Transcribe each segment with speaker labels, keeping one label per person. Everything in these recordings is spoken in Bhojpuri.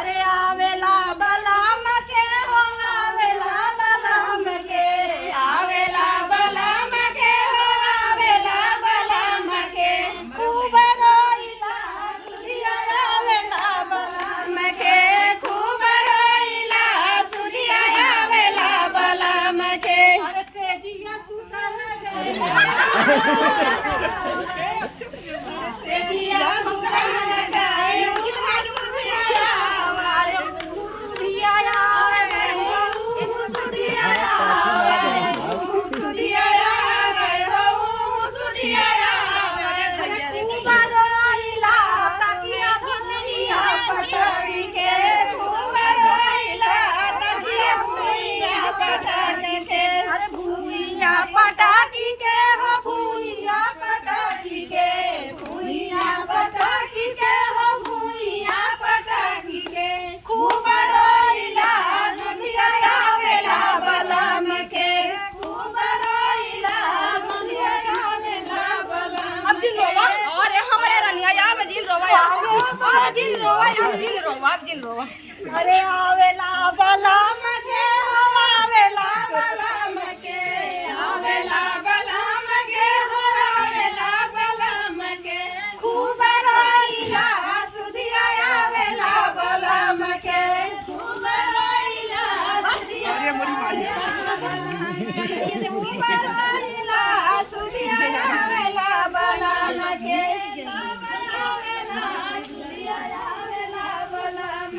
Speaker 1: अरे आवेला बलम के हो आवेला बलम के आवेला बलम के हो आवेला बलम के खूब रोइला सुधिया आवेला बलम के खूब रोइला सुधिया खूब रोइला सुधिया आवेला बलम के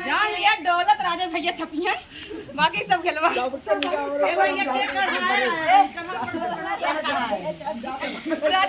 Speaker 1: जान लिया दौलत राजा भैया छपिया बाकी सब खेलवा भैया